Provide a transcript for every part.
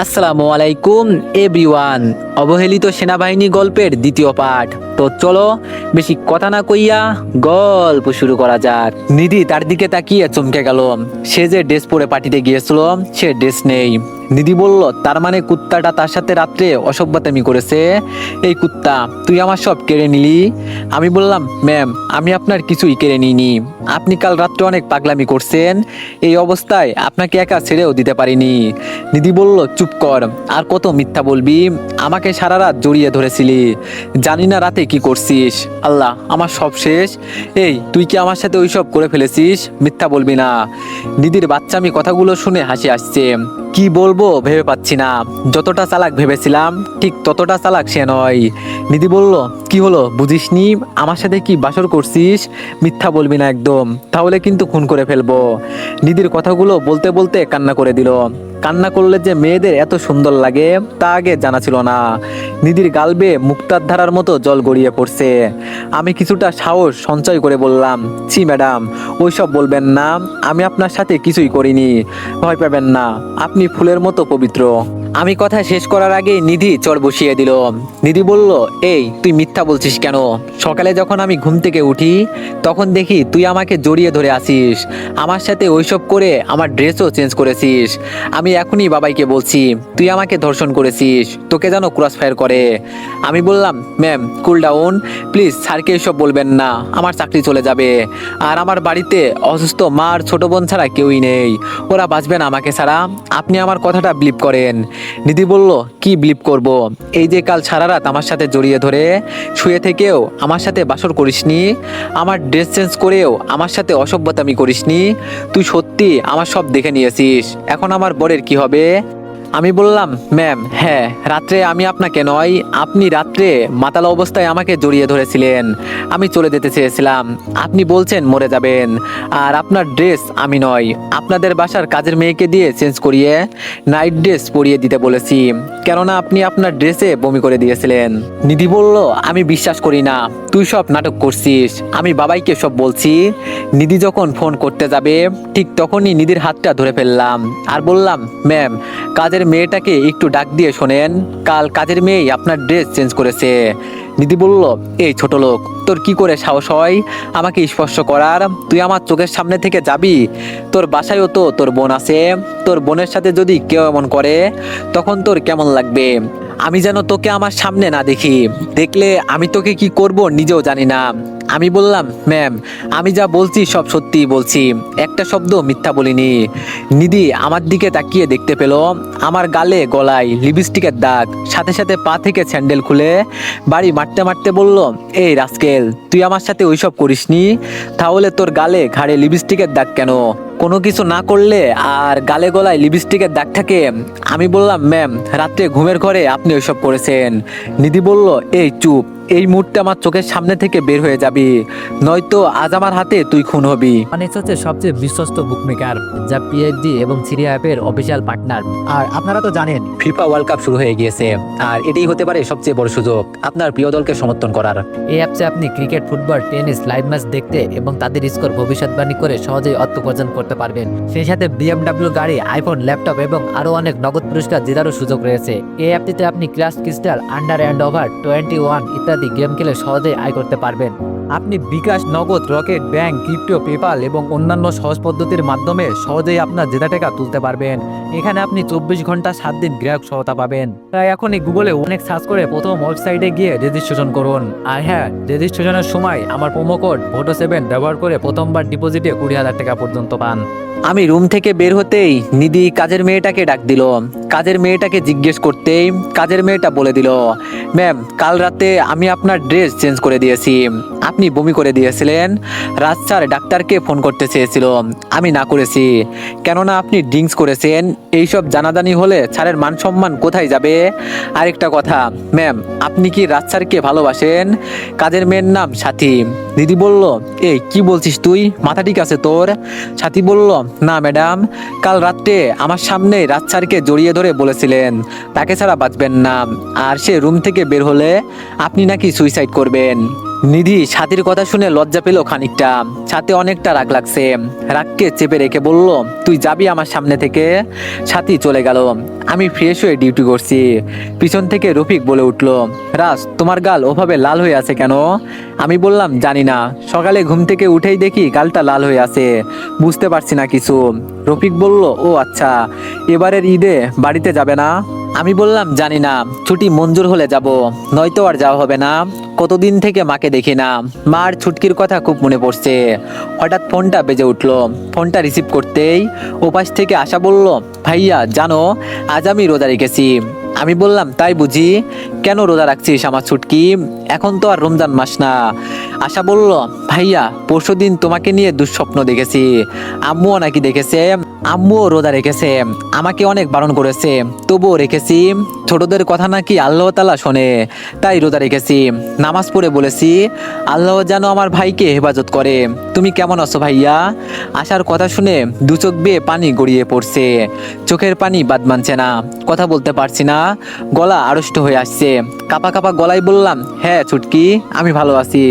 আসসালামু আলাইকুম এভরিওয়ান। অবহেলিত সেনাবাহিনী গল্পের দ্বিতীয় পাঠ। তো চলো বেশি কথা না কইয়া গল্প শুরু করা যাক। নিধি তার দিকে তাকিয়ে চমকে গেল। সে যে ড্রেস পরে পার্টিতে গিয়েছিল সে ড্রেস নেই। নিধি বলল, তার মানে কুত্তাটা তার সাথে রাত্রে অসভ্যতামি করেছে। এই কুত্তা, তুই আমার সব কেড়ে নিলি। আমি বললাম, ম্যাম আমি আপনার কিছুই কেড়ে নিইনি। আপনি কাল রাত্রে অনেক পাগলামি করছেন। এই অবস্থায় আপনাকে একা ছেড়েও দিতে পারিনি। নিধি বলল, চুপ কর, আর কত মিথ্যা বলবি। আমাকে সারা রাত জড়িয়ে ধরেছিলি, জানি না রাতে কি করছিস। আল্লাহ, আমার সব শেষ। এই তুই কি আমার সাথে ওইসব করে ফেলেছিস? মিথ্যা বলবি না। নিধির বাচ্চামি কথাগুলো শুনে হাসি আসছে। কি বলবো ভেবে পাচ্ছি না। যতটা চালাক ভেবেছিলাম ঠিক ততটা চালাক সে নয়। নিধি বলল, কি হলো বুঝিসনি? আমার সাথে কি বাসর করছিস? মিথ্যা বলবি না একদম, তাহলে কিন্তু খুন করে ফেলবো। নিধির কথাগুলো বলতে বলতে কান্না করে দিল। কান্না করলে যে মেয়েদের এত সুন্দর লাগে তা আগে জানা ছিল না। নিধির গাল বেয়ে মুক্তার ধারার মতো জল গড়িয়ে পড়ছে। আমি কিছুটা সাহস সঞ্চয় করে বললাম, ছি ম্যাডাম, ওইসব বলবেন না। আমি আপনার সাথে কিছুই করিনি, ভয় পাবেন না। আপনি ফুলের মতো পবিত্র। আমি কথা শেষ করার আগে নিধি চড় বসিয়ে দিল। নিধি বলল, এই তুই মিথ্যা বলছিস কেন? সকালে যখন আমি ঘুম থেকে উঠি তখন দেখি তুই আমাকে জড়িয়ে ধরে আসিস। আমার সাথে ওইসব করে আমার ড্রেসও চেঞ্জ করেছিস। আমি এখনই বাবাইকে বলছি তুই আমাকে ধর্ষণ করেছিস, তোকে যেন ক্রস ফায়ার করে। আমি বললাম, ম্যাম কুল ডাউন প্লিজ, স্যারকে এসব বলবেন না, আমার চাকরি চলে যাবে। আর আমার বাড়িতে অসুস্থ মা আর ছোট বোন ছাড়া কেউই নেই, ওরা বাঁচবে না আমাকে ছাড়া। আপনি আমার কথাটা বিলিভ করেন। নিধি বলল, কি বিলিভ করব? এই যে কাল সারা রাত আমার সাথে জড়িয়ে ধরে শুয়ে থেকেও আমার সাথে বাসর করিসনি, আমার ড্রেস চেঞ্জ করেও আমার সাথে অসভ্যতামি করিসনি। তুই সত্যি আমার সব দেখে নিয়েছিস, এখন আমার বরের কি হবে? আমি বললাম, ম্যাম হ্যাঁ, রাত্রে আমি আপনাকে নয়, আপনি রাত্রে মাতাল অবস্থায় আমাকে জড়িয়ে ধরেছিলেন। আমি চলে যেতে চেয়েছিলাম, আপনি বলছেন মরে যাবেন। আর আপনার ড্রেস আমি নয়, আপনাদের বাসার কাজের মেয়েকে দিয়ে চেঞ্জ করিয়ে নাইট ড্রেস পরিয়ে দিতে বলেছি, কেননা আপনি আপনার ড্রেসে বমি করে দিয়েছিলেন। নিধি বলল, আমি বিশ্বাস করি না, তুই সব নাটক করছিস। আমি বাবাইকে সব বলছি। নিধি যখন ফোন করতে যাবে ঠিক তখনই নিধির হাতটা ধরে ফেললাম আর বললাম, ম্যাম কাজের মেয়েটাকে একটু ডাক দিয়ে শোনেন, কাল কাজের মেয়েই আপনার ড্রেস চেঞ্জ করেছে। নিধি বলল, এই ছোট লোক, তোর কি করে সাহস হয় আমাকে স্পর্শ করার? তুই আমার চোখের সামনে থেকে যাবি? তোর বাসায়ও তো তোর বোন আছে, তোর বোনের সাথে যদি কেউ এমন করে তখন তোর কেমন লাগবে? আমি যেন তোকে আমার সামনে না দেখি, দেখলে আমি তোকে কি করব নিজেও জানি না। আমি বললাম, ম্যাম আমি যা বলছি সব সত্যিই বলছি, একটা শব্দ মিথ্যা বলিনি। নিধি আমার দিকে তাকিয়ে দেখতে পেল আমার গালে গলায় লিপস্টিকের দাগ, সাথে সাথে পা থেকে স্যান্ডেল খুলে বাড়ি মারতে মারতে বলল, এই রাস্কেল, তুই আমার সাথে ওইসব করিসনি, তাহলে তোর গালে ঘাড়ে লিপস্টিকের দাগ কেন? কোনো কিছু না করলে আর গালে গলায় লিপস্টিকের দাগ থাকে? আমি বললাম, ম্যাম রাত্রে ঘুমের ঘরে আপনি ওইসব করেছেন। নিধি বলল, এই চুপ, এই মুহূর্তে আমার চোখের সামনে থেকে বের হয়ে যাবি, নয়তো আজ আমার হাতে তুই খুন হবি। অনেক্স হচ্ছে সবচেয়ে বিশ্বস্ত বুকমেকার, যা পিএইচডি এবং সিরিয়া অ্যাপের অফিসিয়াল পার্টনার। আর আপনারা তো জানেন ফিফা ওয়ার্ল্ড কাপ শুরু হয়ে গিয়েছে, আর এটাই হতে পারে সবচেয়ে বড় সুযোগ আপনার প্রিয় দলকে সমর্থন করার। এই অ্যাপসে আপনি cricket, football, tennis live match দেখতে এবং তাদের স্কোর ভবিষ্যৎবাণী করে সহজেই অর্থ উপার্জন করতে পারবেন। সেই সাথে বিএমডব্লিউ গাড়ি, আইফোন, ল্যাপটপ এবং আরও অনেক নগদ পুরস্কার জেতারও সুযোগ রয়েছে। এই অ্যাপটিতে আপনি crush crystal, under and over 21 ইত্যাদি গেম খেলে সহজেই আয় করতে পারবেন। আপনি বিকাশ, নগদ, রকেট, ব্যাংক, ক্রিপ্টো, পেপাল এবং অন্যান্য সহজ পদ্ধতির মাধ্যমে সহজেই আপনার জেতা টাকা তুলতে পারবেন। এখানে আপনি 24 ঘন্টা 7 দিন গ্রাহক সহায়তা পাবেন। তাই এখনই গুগলে অনেক সার্চ করে প্রথম ওয়েবসাইটে গিয়ে রেজিস্ট্রেশন করুন। আর হ্যাঁ, রেজিস্ট্রেশনের সময় আমার প্রোমো কোড VOTO7 ব্যবহার করে প্রথমবার ডিপোজিটে 20,000 টাকা পর্যন্ত পান। আমি রুম থেকে বের হতেই নিধি কাজের মেয়েটাকে ডাক দিল। কাজের মেয়েটাকে জিজ্ঞেস করতেই কাজের মেয়েটা বলে দিল, ম্যাম কাল রাতে আমি আপনার ড্রেস চেঞ্জ করে দিয়েছি, আপনি বমি করে দিয়েছিলেন। রাজ স্যার ডাক্তারকে ফোন করতে চেয়েছিল, আমি না করেছি, কেননা আপনি ড্রিঙ্কস করেছেন। এইসব জানাজানি হলে স্যারের মান সম্মান কোথায় যাবে? আরেকটা কথা ম্যাম, আপনি কি রাজ স্যারকে ভালোবাসেন? কাজের মেয়ের নাম সাথী। দিদি বলল, এই কি বলছিস তুই, মাথা ঠিক আছে তোর? সাথী বলল, না ম্যাডাম, কাল রাত্রে আমার সামনে রাজ স্যারকে জড়িয়ে ধরে বলেছিলেন তাকে ছাড়া বাঁচবেন না, আর সে রুম থেকে বের হলে আপনি নাকি সুইসাইড করবেন। নিধি সাথীর কথা শুনে লজ্জা পেল খানিকটা, সাথে অনেকটা রাগ লাগছে। রাগকে চেপে রেখে বলল, তুই যাবি আমার সামনে থেকে। সাথী চলে গেল। আমি ফ্রেশ হয়ে ডিউটি করছি। পিছন থেকে রফিক বলে উঠল, রাজ তোমার গাল ওভাবে লাল হয়ে আছে কেন? আমি বললাম জানি না, সকালে ঘুম থেকে উঠেই দেখি গালটা লাল হয়ে আছে, বুঝতে পারছি না কিছু। রফিক বলল, ও আচ্ছা, এবারের ঈদে বাড়িতে যাবে না? আমি বললাম জানি না, ছুটি মঞ্জুর হলে যাব, নয়তো আর যাওয়া হবে না। কতদিন থেকে মাকে দেখি না, মার ছুটকির কথা খুব মনে পড়ছে। হঠাৎ ফোনটা বেজে উঠলো। ফোনটা রিসিভ করতেই ওপাশ থেকে আশা বলল, ভাইয়া জানো আজ আমি রোজা রেখেছি। আমি বললাম তাই বুঝি, কেন রোজা রাখছিস আমার ছুটকি? এখন তো আর রমজান মাস না। আশা বলল, ভাইয়া পরশুদিন তোমাকে নিয়ে দুঃস্বপ্ন দেখেছি, আম্মুও নাকি দেখেছে। আম্মুও রোজা রেখেছে, আমাকে অনেক বারণ করেছে, তবুও রেখেছি। ছোটদের কথা নাকি আল্লাহ তাআলা শোনে, তাই রোজা রেখেছি। নামাজ পড়ে বলেছি, আল্লাহ যেন আমার ভাইকে হেফাজত করে। তুমি কেমন আছো ভাইয়া? আশার কথা শুনে দু চোখ বেয়ে পানি গড়িয়ে পড়ছে। চোখের পানি বাদ মানছে না, কথা বলতে পারছি না, গলা আড়ষ্ট হয়ে আসছে। কাপা কাপা গলায় বললাম, হ্যাঁ ছুটকি, আমি ভালো আছি,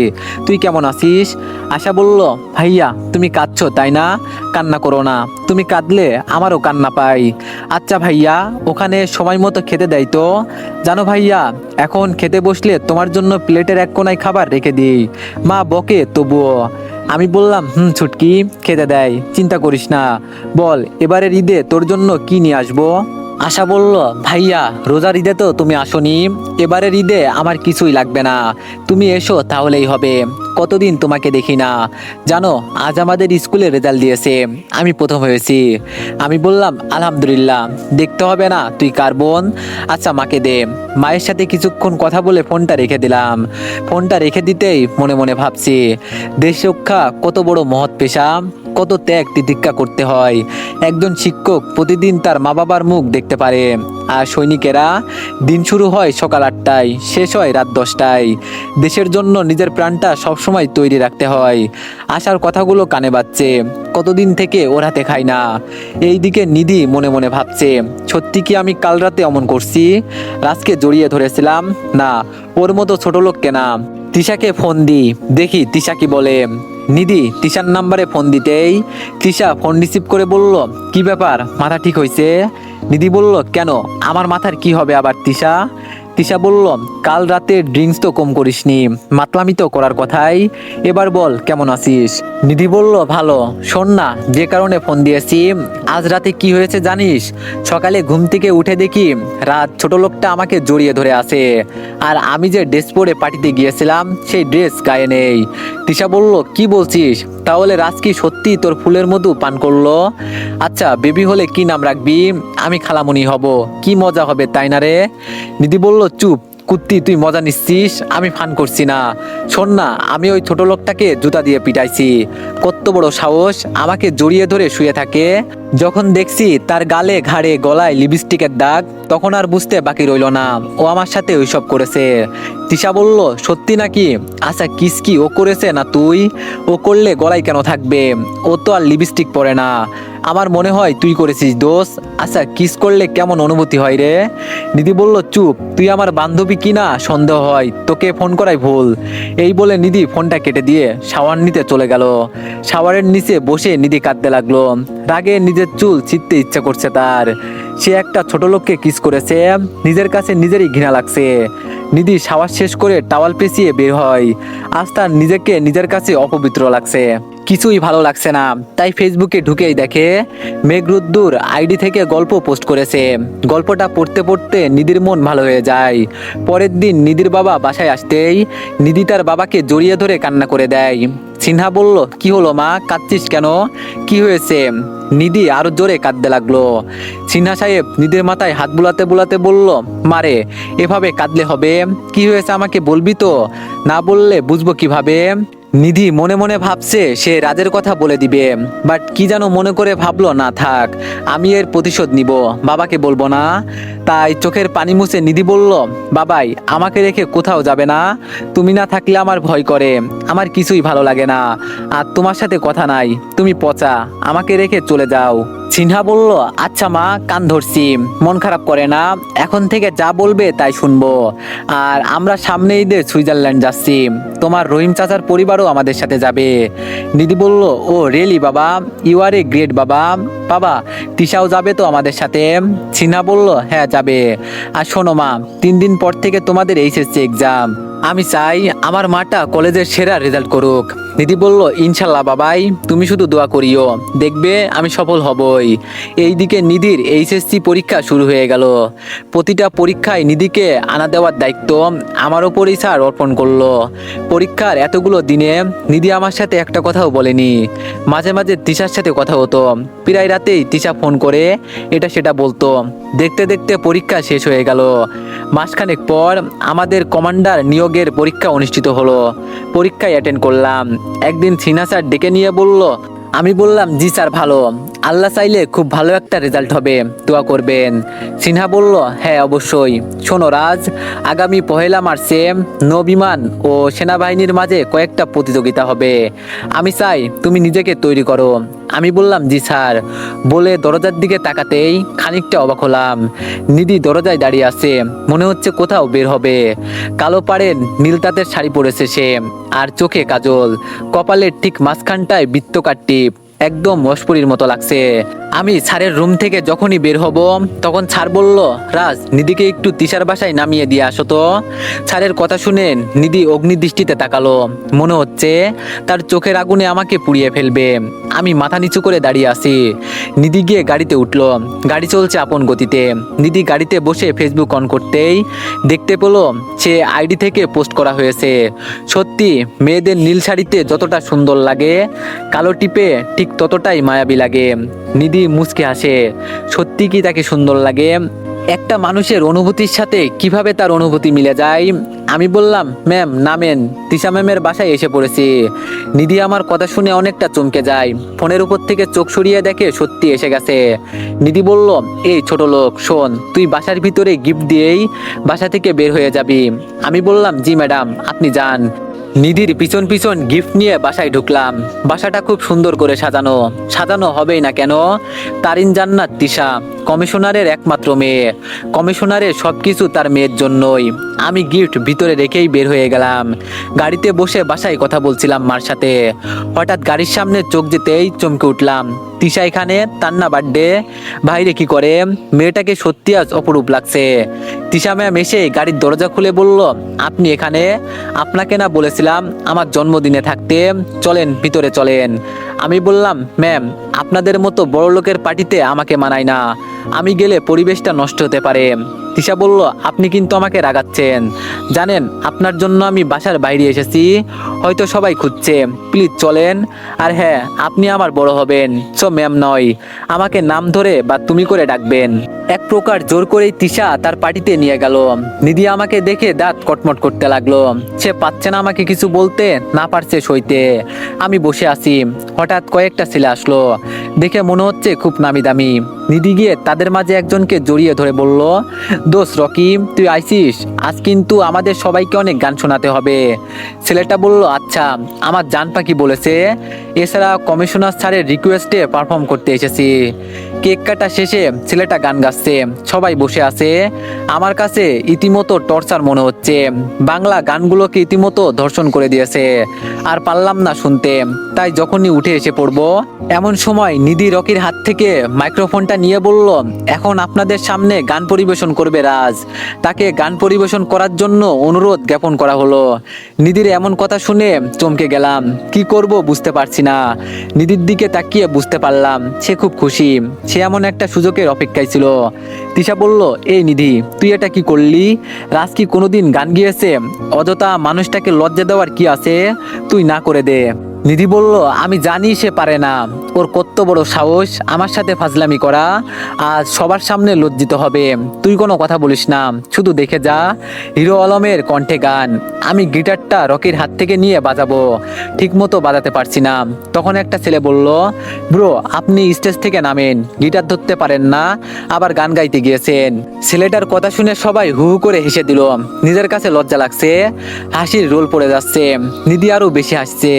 তুই কেমন আছিস? আশা বলল, ভাইয়া তুমি কাঁদছো তাই না? কান্না করো না, তুমি কাঁদলে আমারও কান্না পাই। আচ্ছা ভাইয়া, ওখানে সময় মতো খেতে দেয় তো? জানো ভাইয়া, এখন খেতে বসলে তোমার জন্য প্লেটের এক কোনায় খাবার রেখে দিই, মা বকে তবুও। আমি বললাম, ছুটকি, খেতে দেয়, চিন্তা করিস না। বল এবারের ঈদে তোর জন্য কি নিয়ে আসবো? আশা বলল, ভাইয়া রোজার ঈদে তো তুমি আসোনি, এবারের ঈদে আমার কিছুই লাগবে না, তুমি এসো তাহলেই হবে। কতদিন তোমাকে দেখি না। জানো আজ আমাদের স্কুলে রেজাল্ট দিয়েছে, আমি প্রথম হয়েছি। আমি বললাম, আলহামদুলিল্লাহ। দেখতে হবে না তুই কার বোন? আচ্ছা মাকে দে। মায়ের সাথে কিছুক্ষণ কথা বলে ফোনটা রেখে দিলাম। ফোনটা রেখে দিতেই মনে মনে ভাবছি, দেশ রক্ষা কত বড় মহৎ পেশা, কত ত্যাগ তিতিক্ষা করতে হয়। একজন শিক্ষক প্রতিদিন তার মা বাবার মুখ দেখতে পারে, আর সৈনিকেরা দিন শুরু হয় সকাল 8টায়, শেষ হয় রাত 10টায়। দেশের জন্য নিজের প্রাণটা সবসময় তৈরি রাখতে হয়। আশার কথাগুলো কানে বাজছে, কতদিন থেকে ওর হাতে খাই না। এইদিকে নিধি মনে মনে ভাবছে, সত্যি কি আমি কাল রাতে অমন করছি? রাজকে জড়িয়ে ধরেছিলাম না, ওর মতো ছোট লোক কেনা। তিশাকে ফোন দি, দেখি তিশা কি বলে। নিধি তিশার নাম্বারে ফোন দিতেই তিশা ফোন রিসিভ করে বলল, কি ব্যাপার, মাথা ঠিক হয়েছে? নিধি বলল, কেন, আমার মাথার কি হবে আবার তিশা? তিশা বলল, কাল রাতে ড্রিঙ্কস তো কম করিসনি, মাতলামি তো করার কথাই, এবার বল কেমন আছিস? নিধি বলল, ভালো। শোন না, যে কারণে ফোন দিয়েছি, আজ রাতে কি হয়েছে জানিস? সকালে ঘুম থেকে উঠে দেখি রাত ছোট লোকটা আমাকে জড়িয়ে ধরে আছে, আর আমি যে ড্রেস পরে পার্টিতে গিয়েছিলাম সেই ড্রেস গায়ে নেই। তিশা বলল, কি বলছিস? তাহলে রাজ কি সত্যি তোর ফুলের মধু পান করলো? আচ্ছা বেবি হলে কি নাম রাখবি? আমি খালামণি হব, কি মজা হবে তাই না রে? নিধি বলল, চুপ কুত্তি, তুই মজা নিচ্ছিস, আমি ফান করছি না। শোন না, আমি ওই ছোট লোকটাকে জুতা দিয়ে পিটাইছি, কত বড় সাহস আমাকে জড়িয়ে ধরে শুয়ে থাকে। যখন দেখছি তার গালে ঘাড়ে গলায় লিপস্টিকের দাগ, তখন আর বুঝতে বাকি রইল না ও আমার সাথে ওইসব করেছে। তিশা বলল, সত্যি নাকি? আচ্ছা কিস কি ও করেছে না তুই? ও করলে গলায় কেন থাকবে? ও তো আর লিপস্টিক পরে না, আমার মনে হয় তুই করেছিস দোষ। আচ্ছা কিস করলে কেমন অনুভূতি হয় রে? নিধি বলল, চুপ, তুই আমার বান্ধবী কিনা সন্দেহ হয়, তোকে ফোন করাই ভুল। এই বলে নিধি ফোনটা কেটে দিয়ে শাওয়ার নিতে চলে গেল। শাওয়ারের নিচে বসে নিধি কাঁদতে লাগলো, রাগে নিজের চুল ছিঁড়তে ইচ্ছা করছে তার। সে একটা ছোট লোককে কিস করেছে, নিজের কাছে নিজেরই ঘৃণা লাগছে। নিধি শাওয়ার শেষ করে টাওয়াল পেঁচিয়ে বের হয়। আজ তার নিজেকে নিজের কাছে অপবিত্র লাগছে, কিছুই ভালো লাগছে না। তাই ফেসবুকে ঢুকেই দেখে মেঘরুদ্দুর আইডি থেকে গল্প পোস্ট করেছে। গল্পটা পড়তে পড়তে নিধির মন ভালো হয়ে যায়। পরের দিন নিধির বাবা বাসায় আসতেই নিধি তার বাবাকে জড়িয়ে ধরে কান্না করে দেয়। সিনহা বলল, কি হলো মা, কাঁদছিস কেন, কি হয়েছে? নিধি আরো জোরে কাঁদতে লাগলো। সিনহা সাহেব নিধির মাথায় হাত বুলাতে বুলাতে বলল, মারে এভাবে কাঁদলে হবে? কি হয়েছে আমাকে বলবি তো, না বললে বুঝবো কিভাবে? নিধি মনে মনে ভাবছে সে রাজের কথা বলে দিবে, বাট কি যেন মনে করে ভাবলো, না থাক, আমি এর প্রতিশোধ নিব, বাবাকে বলবো না। তাই চোখের পানি মুছে নিধি বলল, বাবাই আমাকে রেখে কোথাও যাবে না, তুমি না থাকলে আমার ভয় করে, আমার কিছুই ভালো লাগে না, আর তোমার সাথে কথা নাই, তুমি পচা, আমাকে রেখে চলে যাও। সিনহা বলল, আচ্ছা মা, কান ধরছি, মন খারাপ করে না, এখন থেকে যা বলবে তাই শুনবো। আর আমরা সামনে ঈদে সুইজারল্যান্ড যাচ্ছি, তোমার রহিম চাচার পরিবারও আমাদের সাথে যাবে। নিধি বলল, ও রিয়েলি বাবা, ইউ আর এ গ্রেট বাবা। বাবা, তিশাও যাবে তো আমাদের সাথে? সিনহা বলল, হ্যাঁ যাবে। আর শোনো মা, 3 দিন পর থেকে তোমাদের এইচএসসি এক্সাম। আমি চাই আমার মাটা কলেজের সেরা রেজাল্ট করুক। নিধি বলল, ইনশাল্লাহ বাবাই, তুমি শুধু দোয়া করিও, দেখবে আমি সফল হবই। এইদিকে নিধির এইচএসসি পরীক্ষা শুরু হয়ে গেল। প্রতিটা পরীক্ষায় নিধিকে আনা দেওয়ার দায়িত্ব আমার ওপরই স্যার অর্পণ করলো। পরীক্ষার এতগুলো দিনে নিধি আমার সাথে একটা কথাও বলেনি। মাঝে মাঝে তিশার সাথে কথা হতো, প্রায় রাতেই তিশা ফোন করে এটা সেটা বলতো। দেখতে দেখতে পরীক্ষা শেষ হয়ে গেল। মাসখানেক পর আমাদের কমান্ডার নিয়োগের পরীক্ষা অনুষ্ঠিত হলো। পরীক্ষায় অ্যাটেন্ড করলাম। একদিন সিনহা স্যার ডেকে নিয়ে বলল, আমি বললাম, জি স্যার ভালো, আল্লাহ চাইলে খুব ভালো একটা রেজাল্ট হবে, দোয়া করবেন। সিনহা বলল, হ্যাঁ অবশ্যই। শোনো রাজ, আগামী 1 মার্চে নৌবিমান ও সেনাবাহিনীর মাঝে কয়েকটা প্রতিযোগিতা হবে। আমি চাই তুমি নিজেকে তৈরি করো। আমি বললাম, জি স্যার। বলে দরজার দিকে তাকাতেই খানিকটা অবাক হলাম। নিধি দরজায় দাঁড়িয়ে আছে, মনে হচ্ছে কোথাও বের হবে। কালো পাড়ের নীল তাঁতের শাড়ি পরেছে সে, আর চোখে কাজল, কপালের ঠিক মাঝখানটায় বৃত্তকার টিপ, একদম মশপুরির মতো লাগছে। আমি স্যারের রুম থেকে যখনই বের হব তখন স্যার বলল, রাজ, নিধিকে একটু তিশার বাসায় নামিয়ে দিয়ে আসো তো। স্যারের কথা শুনে নিধি অগ্নিদৃষ্টিতে তাকালো, মনে হচ্ছে তার চোখের আগুনে আমাকে পুড়িয়ে ফেলবে। আমি মাথা নিচু করে দাঁড়িয়ে আছি। নিধি গিয়ে গাড়িতে উঠলো। গাড়ি চলছে আপন গতিতে। নিধি গাড়িতে বসে ফেসবুক অন করতেই দেখতে পেলো সে আইডি থেকে পোস্ট করা হয়েছে। সত্যি মেয়েদের নীল শাড়িতে যতটা সুন্দর লাগে, কালো টিপে ঠিক ততটাই মায়াবী লাগে। নিধি মুচকে হাসে। সত্যি কি তাকে সুন্দর লাগে? একটা মানুষের অনুভূতির সাথে কিভাবে তার অনুভূতি মিলে যায়। আমি বললাম, ম্যাম নামেন, তিশা ম্যামের বাসায় এসে পড়েছি। নিধি আমার কথা শুনে অনেকটা চমকে যায়। ফোনের উপর থেকে চোখ সরিয়ে দেখে সত্যি এসে গেছে। নিধি বলল, এই ছোট লোক, শোন, তুই বাসার ভিতরে গিফট দিয়েই বাসা থেকে বের হয়ে যাবি। আমি বললাম, জি ম্যাডাম, আপনি যান। নিধির পিছন পিছন গিফট নিয়ে বাসায় ঢুকলাম। বাসাটা খুব সুন্দর করে সাজানো। সাজানো হবেই না কেন? তারিন জান্নাত তিশা, কমিশনারের একমাত্র মেয়ে। কমিশনারের সবকিছু তার মেয়ের জন্যই। আমি গিফট ভিতরে রেখেই বের হয়ে গেলাম। গাড়িতে বসে বাসায় কথা বলছিলাম মার সাথে। হঠাৎ গাড়ির সামনে চোখ যেতেই চমকে উঠলাম। তিশা এখানে, তার না বার্থডে? বাইরে কি করে? মেয়েটাকে সত্যি আজ অপরূপ লাগছে। তিশা ম্যাম এসে গাড়ির দরজা খুলে বলল, আপনি এখানে? আপনাকে না বলেছিলাম আমার জন্মদিনে থাকতে? চলেন ভিতরে চলেন। আমি বললাম, ম্যাম, আপনাদের মতো বড় লোকের পার্টিতে আমাকে মানায় না, আমি গেলে পরিবেশটা নষ্ট হতে পারে। তিশা বলল, আপনি কিন্তু আমাকে রাগাচ্ছেন। জানেন আপনার জন্য আমি বাসার বাইরে এসেছি, হয়তো সবাই খুঁজছে, প্লিজ চলেন। আর হ্যাঁ, আপনি আমার বড় হবেন, সো ম্যাম নয়, আমাকে নাম ধরে বা তুমি করে ডাকবেন। এক প্রকার জোর করেই তিশা তার পার্টিতে নিয়ে গেল। নিধি আমাকে দেখে দাঁত কটমট করতে লাগলো। সে পাচ্ছে না আমাকে কিছু বলতে, না পারছে সইতে। আমি বসে আছি। হঠাৎ কয়েকটা ছেলে আসলো। দেখে মনে হচ্ছে খুব নামি দামি। নিধি গিয়ে তাদের মাঝে একজনকে জড়িয়ে ধরে বলল, দোষ রকি, তুই আইসিস? আজ কিন্তু আমাদের সবাইকে অনেক গান শোনাতে হবে। ছেলেটা বলল, আচ্ছা, আমার জান পাখি বলেছে। এছাড়া কমিশনার স্যারের রিকোয়েস্টে পারফর্ম করতে এসেছি। কেক কাটা শেষে ছেলেটা গান গাচ্ছে, সবাই বসে আছে। আমার কাছে ইতিমতো টর্চার মনে হচ্ছে। বাংলা গানগুলোকে ইতিমতো ধর্ষণ করে দিয়েছে। আর পারলাম না শুনতে, তাই যখনই উঠে এসে পড়বো এমন সময় নিধি রকির হাত থেকে মাইক্রোফোনটা নিয়ে বলল, এখন আপনাদের সামনে গান পরিবেশন করবে রাজ। তাকে গান পরিবেশন করার জন্য অনুরোধ জ্ঞাপন করা হলো। নিধির এমন কথা শুনে চমকে গেলাম। কি করব বুঝতে পারছি না। নিধির দিকে তাকিয়ে বুঝতে পারলাম সে খুব খুশি। সে এমন একটা সুযোগের অপেক্ষায় ছিল। তিশা বলল, এই নিধি, তুই এটা কি করলি? রাজ কি কোনোদিন গান গিয়েছে? অযথা মানুষটাকে লজ্জা দেওয়ার কি আছে? তুই না করে দে। নিধি বলল, আমি জানি সে পারে না। ওর কত বড় সাহস আমার সাথে ফাজলামি করা। আজ সবার সামনে লজ্জিত হবে। তুই কোনো কথা বলিস না, শুধু দেখে যা। হিরো আলমের কণ্ঠে গান। আমি গিটারটা রকির হাত থেকে নিয়ে বাজাবো, ঠিক মতো বাজাতে পারছি না। তখন একটা ছেলে বলল, ব্রো, আপনি স্টেজ থেকে নামেন, গিটার ধরতে পারেন না, আবার গান গাইতে গিয়েছেন। ছেলেটার কথা শুনে সবাই হু হু করে হেসে দিল। নিজের কাছে লজ্জা লাগছে, হাসির রোল পড়ে যাচ্ছে। নিধি আরো বেশি হাসছে।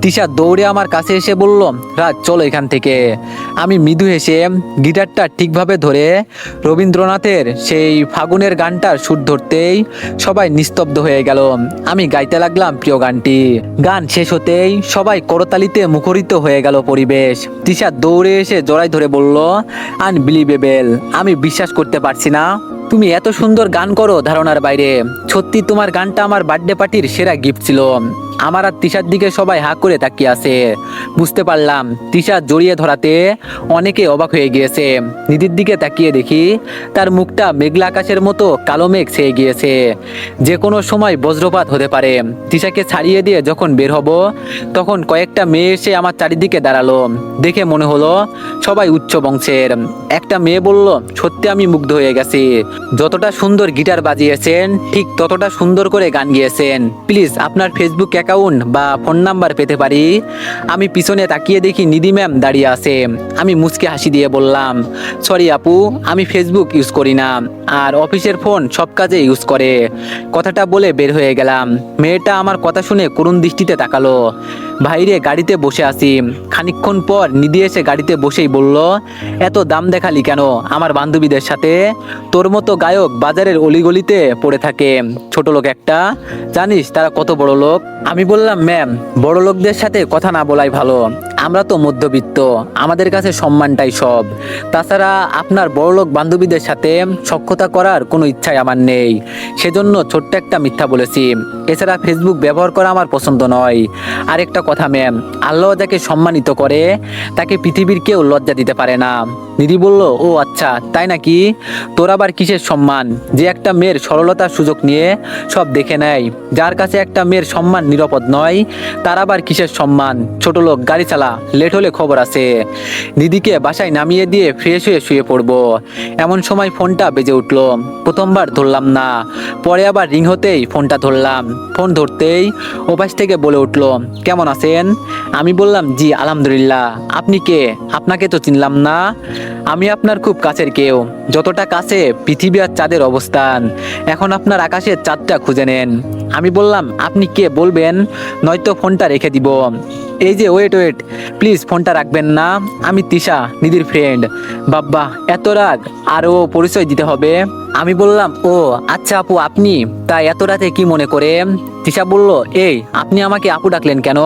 তিশা দৌড়ে আমার কাছে এসে বলল, রাজ চলো এখান থেকে। আমি মৃদু হেসে গিটারটা ঠিকভাবে ধরে রবীন্দ্রনাথের সেই ফাগুনের গানটার সুর ধরতেই সবাই নিস্তব্ধ হয়ে গেল। আমি গাইতে লাগলাম প্রিয় গানটি। গান শেষ হতেই সবাই করতালিতে মুখরিত হয়ে গেল পরিবেশ। তিশা দৌড়ে এসে জড়াই ধরে বলল, আনবিলিভেবল, আমি বিশ্বাস করতে পারছি না তুমি এত সুন্দর গান করো, ধারণার বাইরে। সত্যি তোমার গানটা আমার বার্থডে পার্টির সেরা গিফট ছিল। আমার আর তিশার দিকে সবাই হাঁ করে তাকিয়ে আছে। বুঝতে পারলাম তিশা জড়িয়ে ধরাতে অনেকে অবাক হয়ে গিয়েছে। নিধির দিকে তাকিয়ে দেখি তার মুখটা মেঘলা আকাশের মতো কালো মেঘ ছেয়ে গিয়েছে। যে কোনো সময় বজ্রপাত হতে পারে। তিশাকে ছাড়িয়ে দিয়ে যখন বের হব তখন কয়েকটা মেয়ে এসে আমার চারিদিকে দাঁড়ালো। দেখে মনে হলো সবাই উচ্চ বংশের। একটা মেয়ে বলল, সত্যি আমি মুগ্ধ হয়ে গেছি। যতটা সুন্দর গিটার বাজিয়েছেন ঠিক ততটা সুন্দর করে গান গিয়েছেন। প্লিজ আপনার ফেসবুক অ্যাকাউন্ট বা ফোন নাম্বার পেতে পারি? আমি পিছনে তাকিয়ে দেখি নিধি ম্যাম দাঁড়িয়ে আছে। আমি মুচকে হাসি দিয়ে বললাম, সরি আপু, আমি ফেসবুক ইউজ করি না, আর অফিসের ফোন সব কাজে ইউজ করে। কথাটা বলে বের হয়ে গেলাম। মেয়েটা আমার কথা শুনে করুণ দৃষ্টিতে তাকালো। বাইরে গাড়িতে বসে আছি। খানিকক্ষণ পর নিধি এসে গাড়িতে বসেই বলল, এত দাম দেখালি কেন আমার বান্ধবীদের সাথে? তোর মতো গায়ক বাজারের অলিগলিতে পড়ে থাকে, ছোট লোক একটা। জানিস তারা কত বড় লোক? আমি বললাম, ম্যাম, বড় লোকদের সাথে কথা না বলাই ভালো। আমরা তো মধ্যবিত্ত, আমাদের কাছে সম্মানটাই সব। তাছাড়া আপনার বড়লোক বান্ধবীদের সাথে সখ্যতা করার কোনো ইচ্ছাই আমার নেই। সেজন্য ছোট্ট একটা মিথ্যা বলেছি। এছাড়া ফেসবুক ব্যবহার করা আমার পছন্দ নয়। আর একটা কথা ম্যাম, আল্লাহ যাকে সম্মানিত করে তাকে পৃথিবীর কেউ লজ্জা দিতে পারে না। নিধি বলল, ও আচ্ছা তাই নাকি? তোর আবার কিসের সম্মান যে একটা মেয়ের সরলতার সুযোগ নিয়ে সব দেখে নেয়? যার কাছে একটা মেয়ের সম্মান নিরাপদ নয় তার আবার কিসের সম্মান? ছোট লোক, গাড়ি চালা, লেট হলে খবর আছে। দিদিকে বাসায় নামিয়ে দিয়ে ফ্রেশ হয়ে শুয়ে পড়বো। এমন সময় ফোনটা বেজে উঠলো। প্রথমবার ধরলাম না, পরে আবার রিং হতেই ফোনটা ধরলাম। ফোন ধরতেই ওপাশ থেকে বলে উঠলো, কেমন আছেন? আমি বললাম, জি আলহামদুলিল্লাহ। আপনি কে? আপনাকে তো চিনলাম না। আমি আপনার খুব কাছের কেউ, যতটা কাছে পৃথিবী আর চাঁদের অবস্থান। এখন আপনার আকাশের চাঁদটা খুঁজে নেন। আমি বললাম, আপনি কে বলবেন, নয়তো ফোনটা রেখে দিব। এই যে ওয়েট, প্লিজ ফোনটা রাখবেন না। আমি তিশা, নিধির ফ্রেন্ড। বাব্বা, এত রাগ, আরও পরিচয় দিতে হবে? আমি বললাম, ও আচ্ছা আপু আপনি, তা এত রাতে কি মনে করে? তিশা বলল, এই আপনি আমাকে আপু ডাকলেন কেন?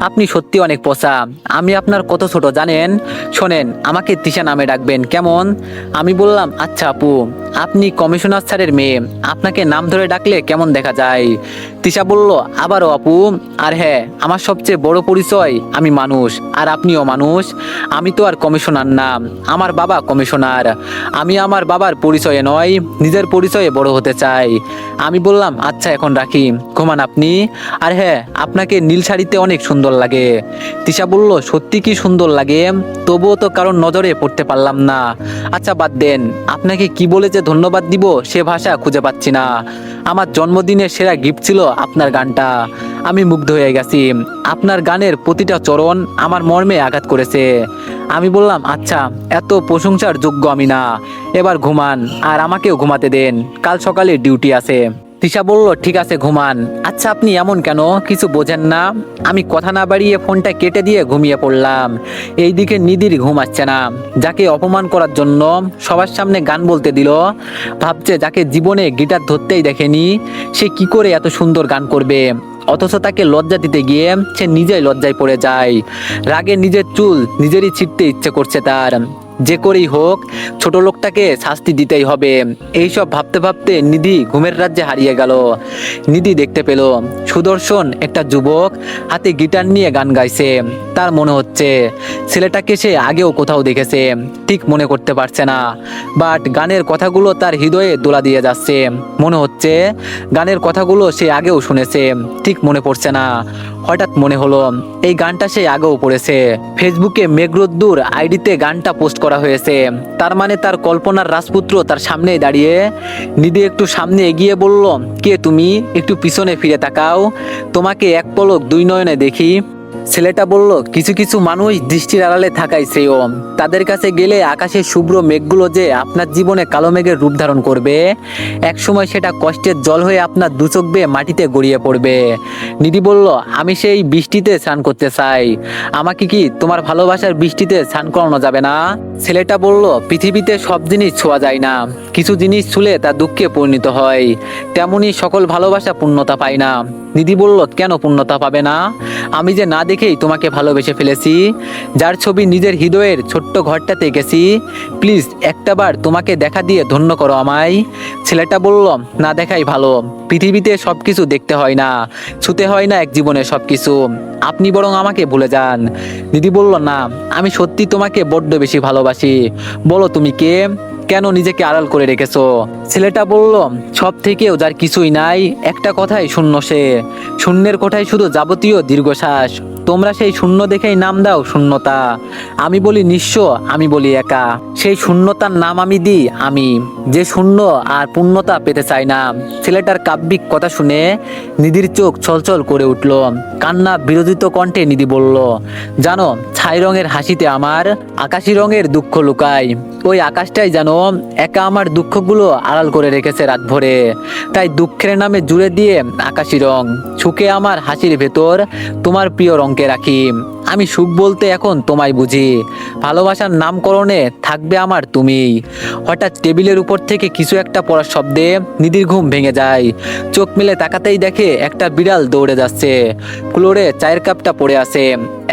আপনি সত্যি অনেক পচা। আমি আপনার কত ছোট জানেন? শোনেন, আমাকে তিশা নামে ডাকবেন কেমন? আমি বললাম, আচ্ছা আপু, আপনি কমিশনার স্যারের মেয়ে, আপনাকে নাম ধরে ডাকলে কেমন দেখা যায়? তিশা বলল, আবারও আপু? আর হ্যাঁ, আমার সবচেয়ে বড় পরিচয়, আমি মানুষ আর আপনিও মানুষ। আমি তো আর কমিশনার না, আমার বাবা কমিশনার। আমি আমার বাবার পরিচয়ে নয়, নিজের পরিচয়ে বড় হতে চাই। আমি বললাম, আচ্ছা এখন রাখি, ঘুমান আপনি। আর হ্যাঁ, আপনাকে নীল শাড়িতে অনেক সুন্দর লাগে। তিশা বলল, সত্যি কি সুন্দর লাগে? তবুও তো কারণ নজরে পড়তে পারলাম না। আচ্ছা বাদ দেন, আপনাকে কি বলে যে ধন্যবাদ দিব সে ভাষা খুঁজে পাচ্ছি না। আমার জন্মদিনের সেরা গিফট ছিল আপনার গানটা। আমি মুগ্ধ হয়ে গেছি। আপনার গানের প্রতিটা চরণ আমার মর্মে আঘাত করেছে। আমি বললাম, আচ্ছা এত প্রশংসার যোগ্য আমি না, এবার ঘুমান আর আমাকেও ঘুমাতে দেন, কাল সকালে ডিউটি আছে। তিশা বলল, ঠিক আছে ঘুমান। আচ্ছা আপনি এমন কেন, কিছু বোঝেন না? আমি কথা না বাড়িয়ে ফোনটা কেটে দিয়ে ঘুমিয়ে পড়লাম। এইদিকে নিধির ঘুম আসছে না। যাকে অপমান করার জন্য সবার সামনে গান বলতে দিল, ভাবছে যাকে জীবনে গিটার ধরতেই দেখেনি সে কি করে এত সুন্দর গান করবে। অথচ তাকে লজ্জা দিতে গিয়ে সে নিজেই লজ্জায় পড়ে যায়। রাগে নিজের চুল নিজেরই ছিঁড়তে ইচ্ছে করছে তার। যে করেই হোক ছোট লোকটাকে শাস্তি দিতেই হবে। এইসব ভাবতে ভাবতে নিধি ঘুমের রাজ্যে হারিয়ে গেল। নিধি দেখতে পেল সুদর্শন একটা যুবক হাতে গিটার নিয়ে গান গাইছে। তার মনে হচ্ছে ছেলেটাকে সে আগেও কোথাও দেখেছে, ঠিক মনে করতে পারছে না। বাট গানের কথাগুলো তার হৃদয়ে দোলা দিয়ে যাচ্ছে। মনে হচ্ছে গানের কথাগুলো সে আগেও শুনেছে, ঠিক মনে পড়ছে না। হঠাৎ মনে হলো এই গানটা সে আগেও পড়েছে। ফেসবুকে মেঘরোদ্দুর আইডিতে গানটা পোস্ট করা হয়েছে। তার মানে তার কল্পনার রাজপুত্র তার সামনেই দাঁড়িয়ে। নিধি একটু সামনে এগিয়ে বলল, কে তুমি? একটু পিছনে ফিরে তাকাও, তোমাকে এক পলক দুই নয়নে দেখি। ছেলেটা বলল, কিছু কিছু মানুষ দৃষ্টির আড়ালে থাকাই শ্রেয়। তাদের কাছে গেলে আকাশের শুভ্র মেঘগুলো যে আপনার জীবনে কালো মেঘের রূপ ধারণ করবে, একসময় সেটা কষ্টের জল হয়ে আপনার দু চোখ বেয়ে মাটিতে গড়িয়ে পড়বে। নিধি বলল, আমি সেই বৃষ্টিতে স্নান করতে চাই। আমাকে কি তোমার ভালোবাসার বৃষ্টিতে স্নান করানো যাবে না? ছেলেটা বলল, পৃথিবীতে সব জিনিস ছোঁয়া যায় না, কিছু জিনিস ছুলে তা দুঃখে পরিণত হয়, তেমনি সকল ভালোবাসা পূর্ণতা পায় না। নিধি বলল, কেন পূর্ণতা পাবে না? আমি যে না দেখেই তোমাকে ভালোবেসে ফেলেছি, যার ছবি নিজের হৃদয়ের ছোট্ট ঘরটাতে এঁকেছি। প্লিজ একটাবার তোমাকে দেখা দিয়ে ধন্য করো আমায়। ছেলেটা বলল, না দেখাই ভালো। পৃথিবীতে সবকিছু দেখতে হয় না, ছুতে হয় না এক জীবনে সবকিছু। আপনি বরং আমাকে ভুলে যান। দিদি বলল, না, আমি সত্যি তোমাকে বড্ড বেশি ভালোবাসি। বলো তুমি কে? কেন নিজেকে আড়াল করে রেখেছো? ছেলেটা বলল, সব থেকেও যার কিছুই নাই, একটা কথাই শূন্য সে। শূন্যের কোঠায় শুধু যাবতীয় দীর্ঘশ্বাস। তোমরা সেই শূন্য দেখেই নাম দাও শূন্যতা। আমি বলি নিঃস্ব, আমি বলি একা। সেই শূন্যতার নাম আমি দিই আমি, যে শূন্য আর পূর্ণতা পেতে চায় না। ছেলেটার কাব্যিক কথা শুনে নিধির চোখ ছলছল করে উঠল। কান্না বিরোধিত কণ্ঠে নিধি বলল, জানো, ছাই রঙের হাসিতে আমার আকাশি রঙের দুঃখ লুকায়। ওই আকাশটাই যেন একা আমার দুঃখগুলো আড়াল করে রেখেছে রাত ভরে। তাই দুঃখের নামে জুড়ে দিয়ে আকাশি রং ছুকে আমার হাসির ভেতর তোমার প্রিয় রঙকে রাখি। আমি সুখ বলতে এখন তোমায় বুঝি, ভালোবাসার নামকরণে থাকবে আমার তুমি। হঠাৎ টেবিলের উপর থেকে কিছু একটা পড়ার শব্দে নিধির ঘুম ভেঙে যায়। চোখ মেলে তাকাতেই দেখে একটা বিড়াল দৌড়ে যাচ্ছে। ফ্লোরে চায়ের কাপটা পড়ে আছে।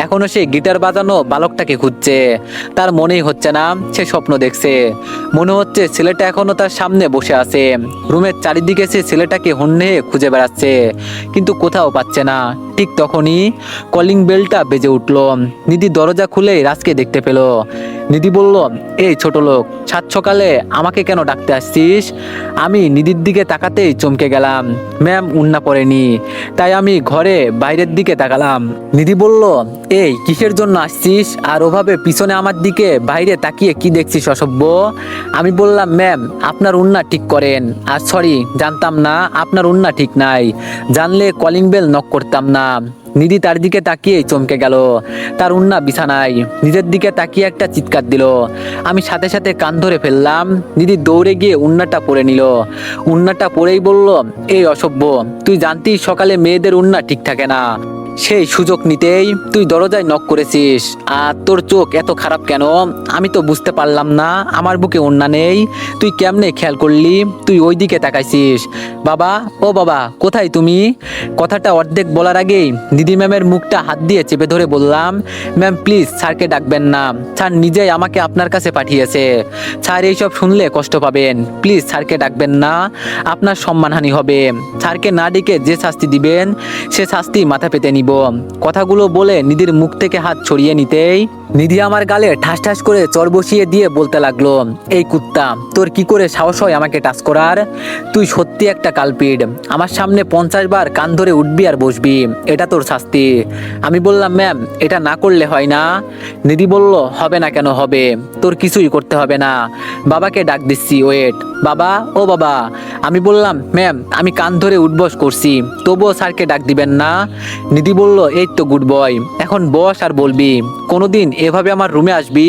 এখনো সে গিটার বাজানো বালকটাকে খুঁজছে। তার মনেই হচ্ছে না সে স্বপ্ন দেখছে। মনে হচ্ছে ছেলেটা এখনো তার সামনে বসে আছে। রুমের চারিদিকে সে ছেলেটাকে হন্যে খুঁজে বেড়াচ্ছে, কিন্তু কোথাও পাচ্ছে না। ঠিক তখনই কলিং বেলটা বেজে উঠল। নিধি দরজা খুলে রাজকে দেখতে পেল। নিধি বলল, এই ছোট লোক, সাত সকালে আমাকে কেন ডাকতে আসছিস? আমি নিধির দিকে তাকাতেই চমকে গেলাম। ম্যাম উন্না পড়েনি, তাই আমি ঘরে বাইরের দিকে তাকালাম। নিধি বলল, এই কিসের জন্য আসছিস? আর ওভাবে পিছনে আমার দিকে বাইরে তাকিয়ে কি দেখছিস অসভ্য? আমি বললাম, ম্যাম আপনার উন্না ঠিক করেন। আর সরি, জানতাম না আপনার উন্না ঠিক নাই। জানলে কলিং বেল নক করতাম না। নিধি তার দিকে তাকিয়ে চমকে গেল। তার উন্না বিছানায়। নিজের দিকে তাকিয়ে একটা চিৎকার দিল। আমি সাথে সাথে কান ধরে ফেললাম। নিধি দৌড়ে গিয়ে উন্নাটা পরে নিল। উন্নাটা পরেই বলল, এই অসভ্য, তুই জানতিস সকালে মেয়েদের উন্না ঠিক থাকে না। সেই সুযোগ নিতেই তুই দরজায় নক করেছিস। আর তোর চোখ এত খারাপ কেন? আমি তো বুঝতে পারলাম না আমার বুকে ওন্না নেই। তুই কেমনে খেয়াল করলি? তুই ওই দিকে তাকাইছিস। বাবা, ও বাবা, কোথায় তুমি? কথাটা অর্ধেক বলার আগেই দিদি ম্যামের মুখটা হাত দিয়ে চেপে ধরে বললাম, ম্যাম প্লিজ স্যারকে ডাকবেন না। স্যার নিজেই আমাকে আপনার কাছে পাঠিয়েছে। স্যার এইসব শুনলে কষ্ট পাবেন। প্লিজ স্যারকে ডাকবেন না, আপনার সম্মানহানি হবে। স্যারকে না ডেকে যে শাস্তি দিবেন সে শাস্তি মাথা পেতে নিব। কথাগুলো বলে নিধির মুখ থেকে হাত ছড়িয়ে নিতেই নিধি আমার গালে ঠাস ঠাস করে চর বসিয়ে দিয়ে বলতে লাগলো, এই কুত্তা, তোর কি করে সাহস হয় আমাকে টাচ করার? তুই সত্যি একটা কালপিট। আমার সামনে 50 বার কান ধরে উঠবি আর বসবি, এটা তোর শাস্তি। আমি বললাম, ম্যাম এটা না করলে হয় না? নিধি বলল, হবে না কেন হবে? তোর কিছুই করতে হবে না। বাবাকে ডাক দিচ্ছি, ওয়েট। বাবা, ও বাবা। আমি বললাম, ম্যাম আমি কান ধরে উঠবস করছি, তবুও স্যারকে ডাক দিবেন না? নিধি বলল, এই তো গুড বয়, এখন বস আর বলবি কোনোদিন এভাবে আমার রুমে আসবি?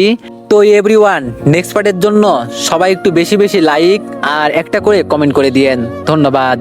তো এভরিওয়ান, নেক্সট পার্টের জন্য সবাই একটু বেশি বেশি লাইক আর একটা করে কমেন্ট করে দিয়েন। ধন্যবাদ।